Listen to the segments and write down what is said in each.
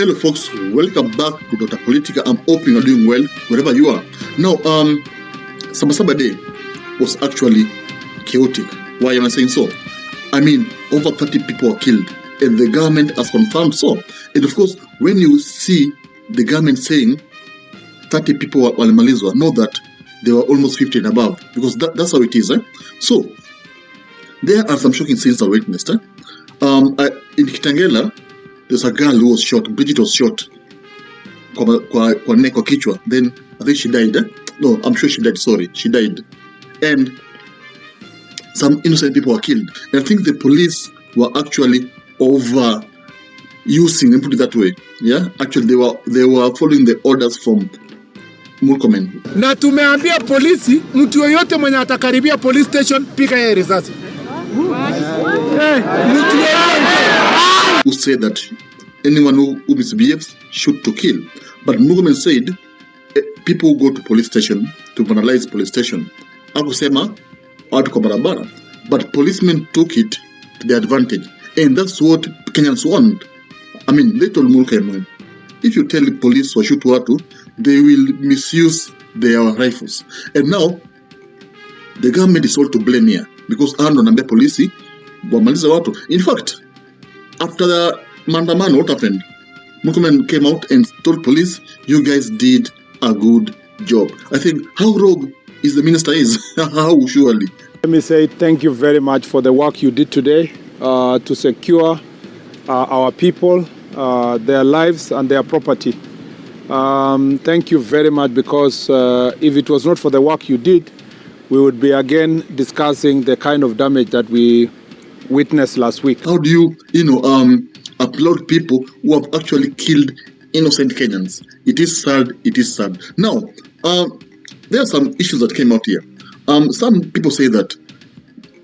Hello folks, welcome back to Dr. Politica. I'm hoping you're doing well wherever you are. Now, Sabasaba Day was actually chaotic. Why am I saying so? I mean, over 30 people were killed and the government has confirmed so. And of course, when you see the government saying 30 people were walimalizwa, know that there were almost 50 and above, because that's how it is. So, there are some shocking scenes I witnessed. In Kitangela, there's a girl who was shot. Bridget was shot. Kwa neck or kichwa. Then I think she died. No, I'm sure she died. Sorry, she died. And some innocent people were killed. And I think the police were actually overusing, and put it that way. Yeah, actually they were following the orders from Murkomen. Na tumeambia polisi, mtu yoyote mwenye atakaribia police station, pika yeye risasi. Who said that anyone who misbehaves shoot to kill. But Murkomen said people who go to police station to vandalize police station akusema watu kwa barabara. But policemen took it to their advantage, and that's what Kenyans want. I mean, they told Murkomen, if you tell the police to shoot watu, they will misuse their rifles. And now the government is all to blame here, because ando nambe polisi wamaliza watu. In fact, after the Mandamano, what happened? Murkomen came out and told police, you guys did a good job. I think how rogue is the minister is. How surely. Let me say thank you very much for the work you did today to secure our people, their lives and their property. Thank you very much, because if it was not for the work you did, we would be again discussing the kind of damage that we witnessed last week. How do you applaud people who have actually killed innocent Kenyans? It is sad. It is sad. Now, there are some issues that came out here. Some people say that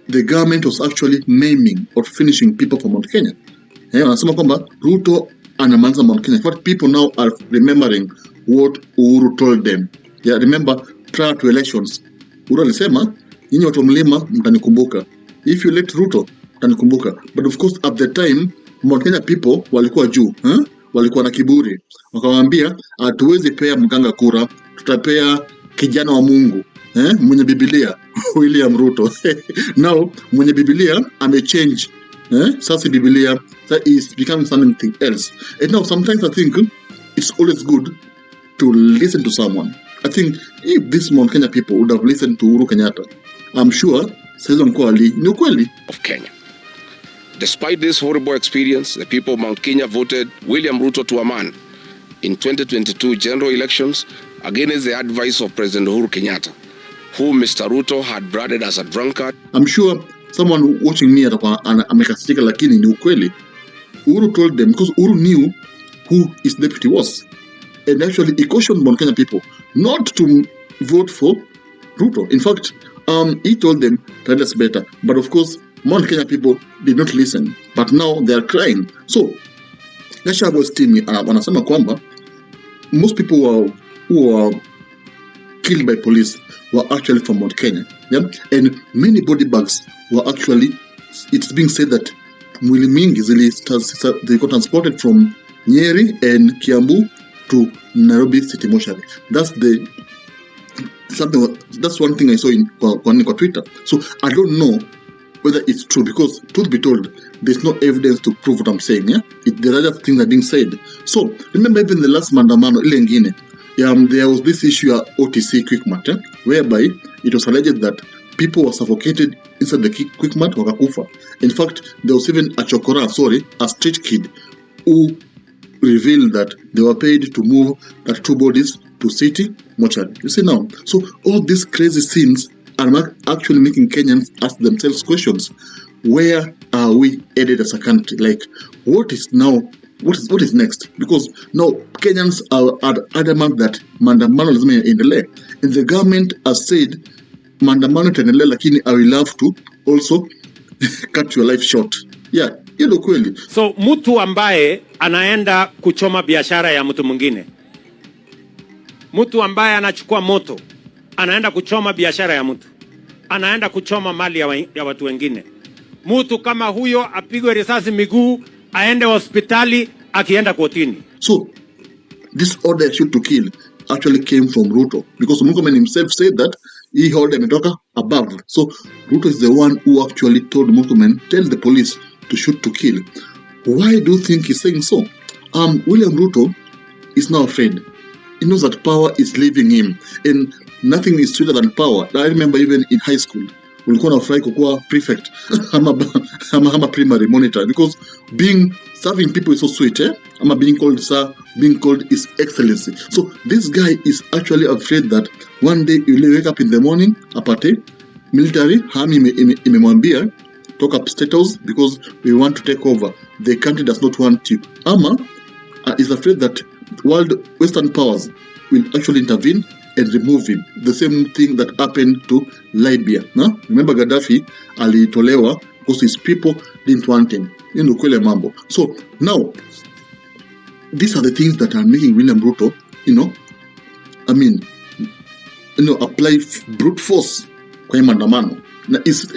the government was actually maiming or finishing people from Mount Kenya. Wanasema kwamba Ruto anamaliza Mount Kenya. In fact, people now are remembering what Uhuru told them. Yeah, remember, prior to elections, Uhuru alisema, nyinyi watu mlima mtanikumbuka. If you let Ruto, mtanikumbuka. But of course, at the time, Mount Kenya people walikuwa juu, walikuwa na kiburi. Wakawaambia, hatuwezi pea mganga kura, tutapea kijana wa Mungu, mwenye Biblia, William Ruto. Now, mwenye Biblia amechange. Sasa Biblia is becoming something else. And now sometimes I think it's always good to listen to someone. I think if this Mount Kenya people would have listened to Uhuru Kenyatta, I'm sure Season Kwali ni ukweli of Kenya. Despite this horrible experience, the people of Mount Kenya voted William Ruto to a man in 2022 general elections against the advice of President Uhuru Kenyatta, who Mr. Ruto had branded as a drunkard. I'm sure someone watching me amekasirika, lakini ni ukweli. Uhuru told them, because Uhuru knew who his deputy was. And actually he cautioned Mount Kenya people not to vote for Ruto. In fact, he told them that that's better. But of course, Mount Kenya people did not listen. But now they are crying. So, Gachagua team wanasema kwamba most people who were killed by police were actually from Mount Kenya. Yeah? And many body bags were actually, it's being said that mwili mingi they got transported from Nyeri and Kiambu to Nairobi City Mortuary. That's one thing I saw on Twitter. So I don't know whether it's true, because truth be told, there's no evidence to prove what I'm saying. Yeah, there are other things that are being said. So remember, even the last Mandamano, there was this issue at OTC Quickmart, whereby it was alleged that people were suffocated inside the Quickmart wakakufa. In fact, there was even a street kid who revealed that they were paid to move that two bodies to city mortuary. You see now, so all these crazy scenes are actually making Kenyans ask themselves questions: where are we headed as a country? Like, what is next? Because now Kenyans are adamant that Mandamano lazima iendelee, and the government has said Mandamano itaendelea, lakini I will have to also cut your life short. Yeah, hilo kweli. So mtu ambaye anaenda kuchoma biashara ya mtu mwingine, mtu ambaye anachukua moto anaenda kuchoma biashara ya mtu, anaenda kuchoma mali ya watu wengine, mtu kama huyo apigwe risasi miguu, aende hospitali, akienda kotini. So this order shoot to kill actually came from Ruto, because Murkomen himself said that he order ametoka above. So Ruto is the one who actually told Murkomen, tell the police to shoot to kill. Why do you think he's saying so? William Ruto is now afraid. He knows that power is leaving him, and nothing is sweeter than power. I remember even in high school, ulikuwa nafurahi kukuwa prefect ama primary monitor, because serving people is so sweet, ama being called sir, being called his excellency. So this guy is actually afraid that one day he will wake up in the morning, apate military army imemwambia talk up status because we want to take over. The country does not want you. Ama is afraid that Western powers will actually intervene and remove him. The same thing that happened to Libya. No? Remember Gaddafi alitolewa because his people didn't want him. Kwele mambo. So now, these are the things that are making William Ruto, apply brute force kwa mandamano. Now, it's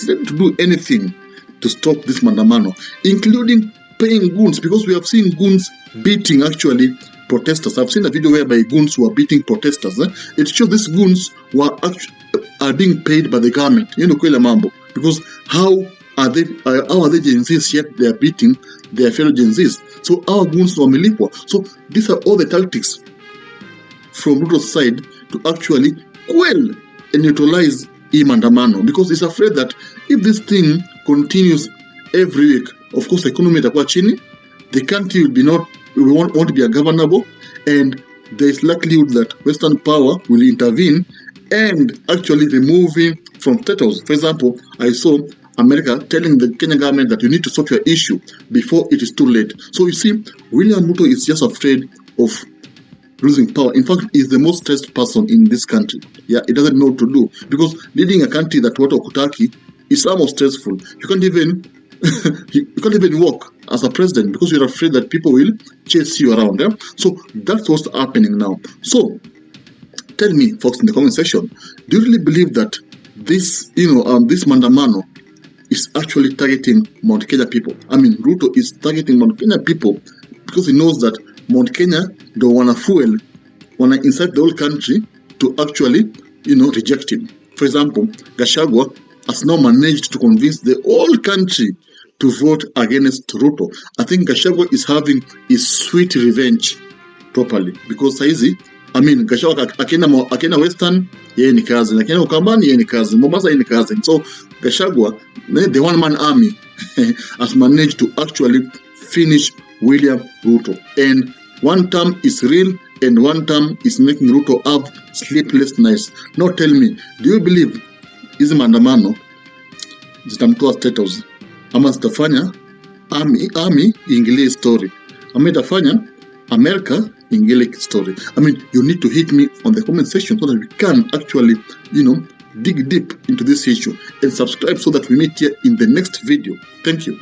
ready to do anything to stop this mandamano, including paying goons, because we have seen goons beating actually protesters. I've seen a video whereby goons were beating protesters. It shows these goons are being paid by the government. Kwele mambo. Because how are they Gen Zs yet they are beating their fellow Gen Zs? So our goons were wamelipwa. So these are all the tactics from Ruto's side to actually quell and neutralize maandamano, because it's afraid that if this thing continues every week, of course, the economy itakuwa chini, the country won't be governable, and there is likelihood that Western power will intervene and actually remove him from status. For example, I saw America telling the Kenyan government that you need to sort your issue before it is too late. So you see, William Ruto is just afraid of losing power. In fact, he's the most stressed person in this country. Yeah, he doesn't know what to do, because leading a country that watu wakutaki is almost stressful. You can't even walk as a president because you're afraid that people will chase you around. Yeah? So that's what's happening now. So tell me, folks, in the comment section, do you really believe that this mandamano is actually targeting Mount Kenya people? I mean, Ruto is targeting Mount Kenya people because he knows that Mount Kenya don't want to incite the whole country to actually, reject him. For example, Gachagua has now managed to convince the whole country to vote against Ruto. I think Gachagua is having his sweet revenge properly, because saizi, Gachagua akienda Western, yeye ni kazi, akienda Ukambani, yeye ni kazi, Mombasa, yeye ni kazi. So Gachagua, the one-man army, has managed to actually finish William Ruto. And one term is real, and one term is making Ruto have sleepless nights. Now tell me, do you believe hizi maandamano zitamtoa status, ama zitafanya army iingilie story, ama itafanya America iingilie story? You need to hit me on the comment section so that we can actually, dig deep into this issue, and subscribe so that we meet here in the next video. Thank you.